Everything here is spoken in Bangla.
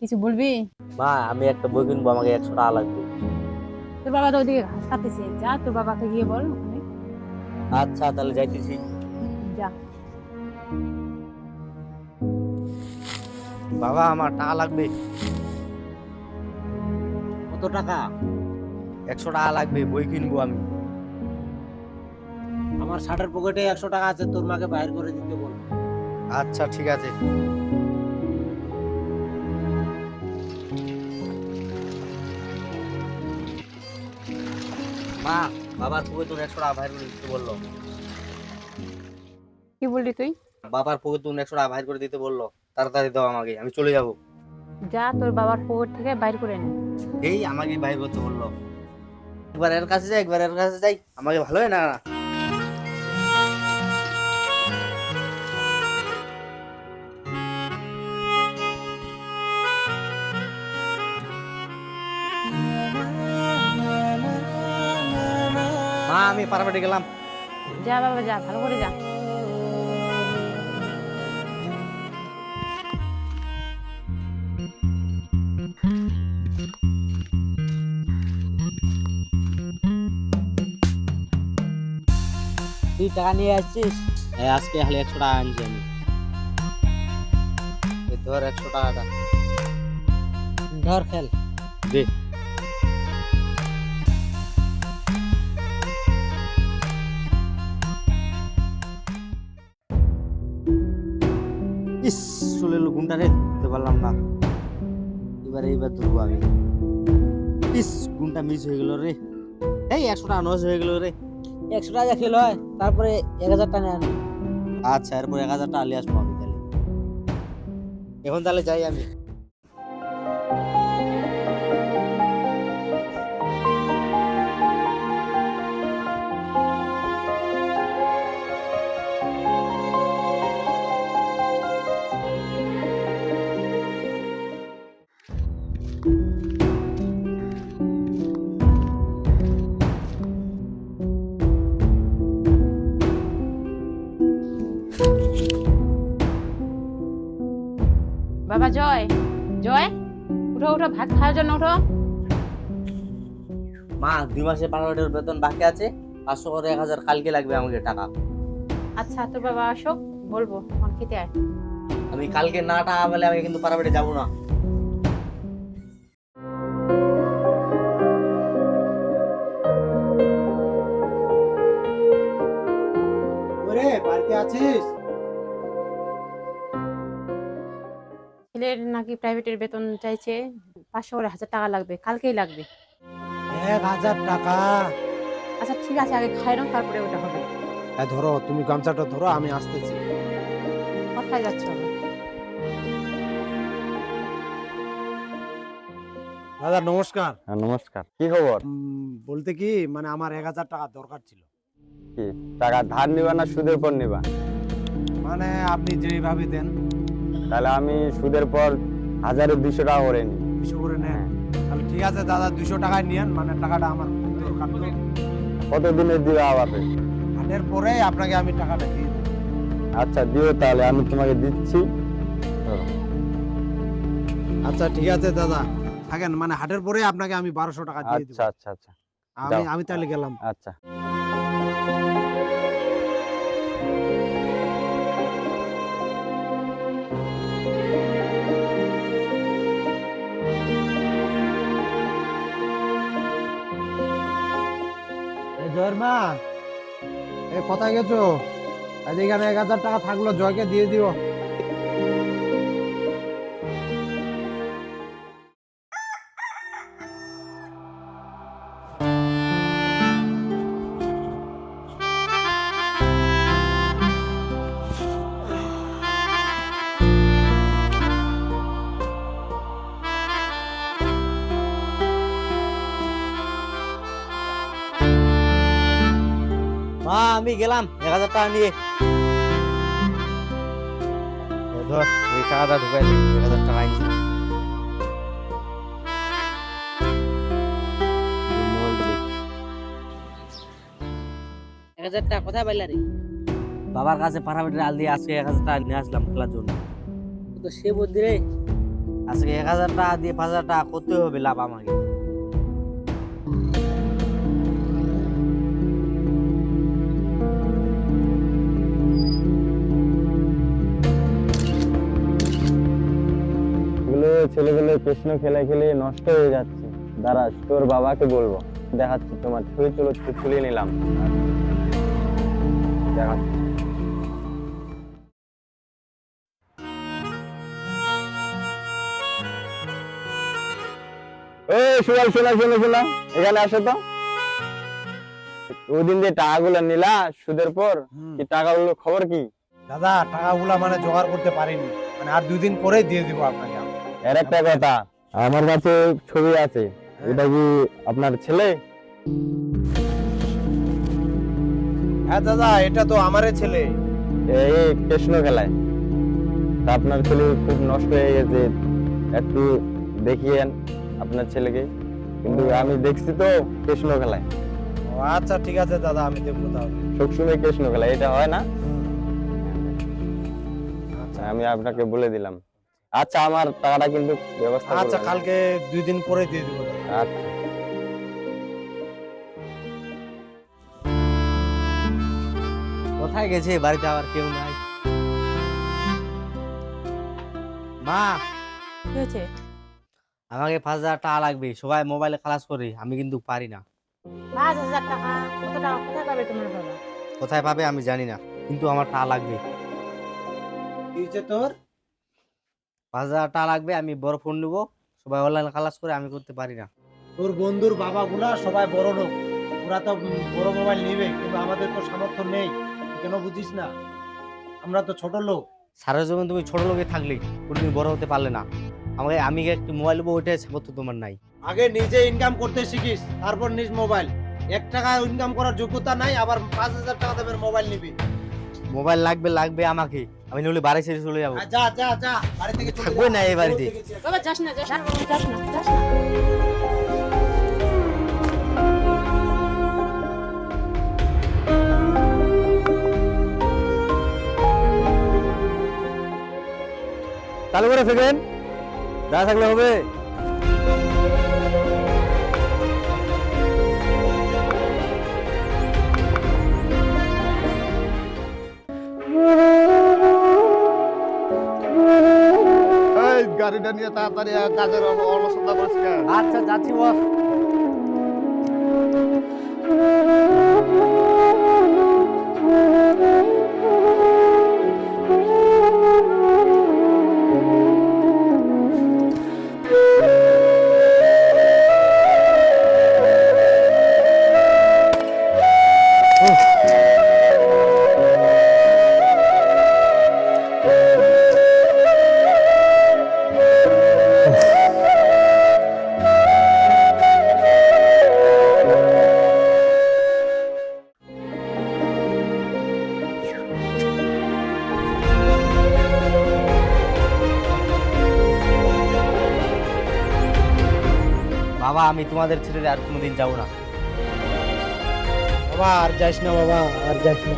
কিছু বলবি? মা আমি একটা বই কিনবো, আমাকে 100 টাকা লাগবে। তোর বাবা তো ওদিকে ঘাস কাটতেছে, যা তোর বাবাকে গিয়ে বল ওখানে। আচ্ছা তাহলে যাইতেছি। যা। বাবা আমার টাকা লাগবে। কত টাকা? 100 টাকা লাগবে, বই কিনবো আমি। আমার শার্টের পকেটে 100 টাকা আছে, তোর মাকে বাইর করে দিতে বল। আচ্ছা ঠিক আছে। মা বাবার পকেটে 100 টাকা বাইর করে দিতে বললো। কি বললি তুই? বাবার পকেটে 100 টাকা বাইর করে দিতে বললো, তাড়াতাড়ি দাও আমাকে, আমি চলে যাব। যা তোর বাবার পকেট থেকে বাইর করে নে। এই আমাকে বাইর করতে বললো। একবার এর কাছে যাই, একবার এর কাছে যাই, আমাকে ভালো হয় না। মা আমি পারাপাটি গেলাম। যা বাবা যা, ভালো করে যা। তুই টাকা নিয়ে আসছিস? হ্যাঁ আজকে খালি 100 টাকা আনছি আমি। এই ধর 100 টাকাটা ধর খেল। দে। ইস চলে এলো গুনটা রে, দিতে পারলাম না। এইবার ধরবো আমি। ইস গুনটা মিস হয়ে গেল রে। এই 100 টাকা নষ্ট হয়ে গেল রে। 100 টাকা খেল হয়, তারপরে 1000 টাকা নেন। আচ্ছা এরপর 1000 টাকা নিয়ে আসবো আমি তাহলে। এখন তাহলে যাই আমি। বাবা জয়, জয় উঠো উঠো, ভাত খাওয়ার জন্য উঠো। মা 2 মাসের পারাবাটের বেতন বাকি আছে, 500 করে 1000 কালকে লাগবে আমাকে টাকা। আচ্ছা তোর বাবা আসুক, বলবো তখন খেতে আয়। আমি কালকে না টাকা পেলে আমি কিন্তু পারাবাটে যাবো না। ওরে বাড়িতে আছিস? ছেলের নাকি প্রাইভেটের বেতন চাইছে, 500 করে 1000 টাকা লাগবে, কালকেই লাগবে। 1000 টাকা? আচ্ছা ঠিক আছে, আগে খাই নাও, তারপরে ওটা হবে। হ্যাঁ ধরো, তুমি গামছাটা ধরো, আমি আসতেছি। কোথায় যাচ্ছ বাবা? দাদা নমস্কার। হ্যাঁ নমস্কার, কি খবর? বলতে কি, মানে আমার 1000 টাকা দরকার ছিল। কি টাকা ধার নিবা না সুদের পর নিবা? মানে আপনি যেভাবে দেন। তাহলে আমি সুদের পর 1200 টাকা করে নিই। 200 করে নেন? তাহলে ঠিক আছে দাদা, 200 টাকায় নিয়েন, মানে টাকাটা আমার খুব দরকার তো। কতদিনে দিবা আবার? হাটের পরে আপনাকে আমি টাকাটা দিয়ে দেবো। আচ্ছা দিও, তাহলে আমি তোমাকে দিচ্ছি। আচ্ছা ঠিক আছে দাদা, থাকেন, মানে হাটের পরে আপনাকে আমি 1200 টাকা দিয়ে দেবো। আচ্ছা আচ্ছা আচ্ছা, আমি যাও। আমি তাহলে গেলাম। আচ্ছা। জয়ের মা, এ কোথায় গেছো? আজ এখানে 1000 টাকা থাকলো, জয়কে দিয়ে দিও। মা আমি গেলাম 1000 টাকা নিয়ে। ধর ওই টাকাটা ঢুকাই দে, 1000 টাকা আনছি। মোবাইলটা দে। 1000 টাকা কোথায় পাইলা রে? বাবার কাছে পারাবাটের আল দিয়ে আজকে 1000 টাকা নিয়ে আসলাম খেলার জন্য। তো সে বুদ্ধি রে। আজকে 1000 টাকা দিয়ে 5000 টাকা করতে হবে লাভ আমাকে। এগুলো ছেলেগুলো কৃষ্ণ খেলা খেলে নষ্ট হয়ে যাচ্ছে। দাঁড়া, তোর বাবাকে বলবো। দেখাচ্ছি, তোমার ছবি তুলে নিলাম। দেখাচ্ছি। এই শোনা শোনা শোনা শোনা, এখানে আসো তো। ওই দিন যে টাকাগুলো নিলা সুদের পর, কি টাকাগুলো খবর কি? দাদা টাকাগুলা মানে জোগাড় করতে পারিনি, মানে আর 2 দিন পরেই দিয়ে দিব আপনাকে। এর একটা কথা, আমার কাছে ছবি আছে, এটা কি আপনার ছেলে? হ্যাঁ দাদা, এটা তো আমারই ছেলে। এই কৃষ্ণ খেলায় তা আপনার ছেলে খুব নষ্ট হয়ে গেছে, একটু দেখিয়েন আপনার ছেলেকে। কিন্তু আমি দেখছি তো কৃষ্ণ খেলায়। ও আচ্ছা ঠিক আছে দাদা, আমি দেখবো তাহলে। সবসময় কৃষ্ণ খেলা, এটা হয় না? আচ্ছা আমি আপনাকে বলে দিলাম। আচ্ছা, আমার টাকাটা কিন্তু ব্যবস্থা আচ্ছা, করবেন। কালকে 2 দিন পরে দিয়ে দিব দাদা। আচ্ছা। কোথায় গেছে? বাড়িতে আবার কেউ নাই। মা, কি হয়েছে? আমাকে 5000 টাকা লাগবে, সবাই মোবাইলে খালাস করে, আমি কিন্তু পারি না। 5000 টাকা? কত টাকা কোথায় পাবে তোমার বাবা? কোথায় পাবে আমি জানি না, কিন্তু আমার টাকা লাগবে। কি হয়েছে তোর? 5000 টাকা লাগবে, আমি বড় ফোন নেবো, সবাই অনলাইন খালাস করে, আমি করতে পারি না। তোর বন্ধুর বাবাগুলা সবাই বড় লোক, ওরা তো বড় মোবাইল নেবে, কিন্তু আমাদের তো সামর্থ্য নেই। তুই কেন বুঝিস না? আমরা তো ছোট লোক। সারা জীবন তুমি ছোট লোকে থাকলে কোনোদিন বড় হতে পারলে না। আমি একটি মোবাইল নেবো, ওইটাই সামর্থ্য তোমার নাই। আগে নিজে ইনকাম করতে শিখিস, তারপর নিজ মোবাইল। 1 টাকা ইনকাম করার যোগ্যতা নাই, আবার 5000 টাকা দামের মোবাইল নিবি। মোবাইল লাগবে আমাকে, আমি নইলে বাড়ি ছেড়ে চলে যাবো। যা যা যা, বাড়ি থেকে চলে থাকবোই যা। না এই বাড়িতে। বাবা যাস না, যাস না, যাস না, যাস না। চালু করে ফেকেন, যা থাকলে হবে। এই গাড়িটা নিয়ে তাড়াতাড়ি কাজের অলসতা করিস কেন? আচ্ছা যাচ্ছি বস। বাবা, আমি তোমাদের ছেড়ে আর কোনোদিন যাবো না। বাবা আর যাইস না, বাবা আর যাইস না।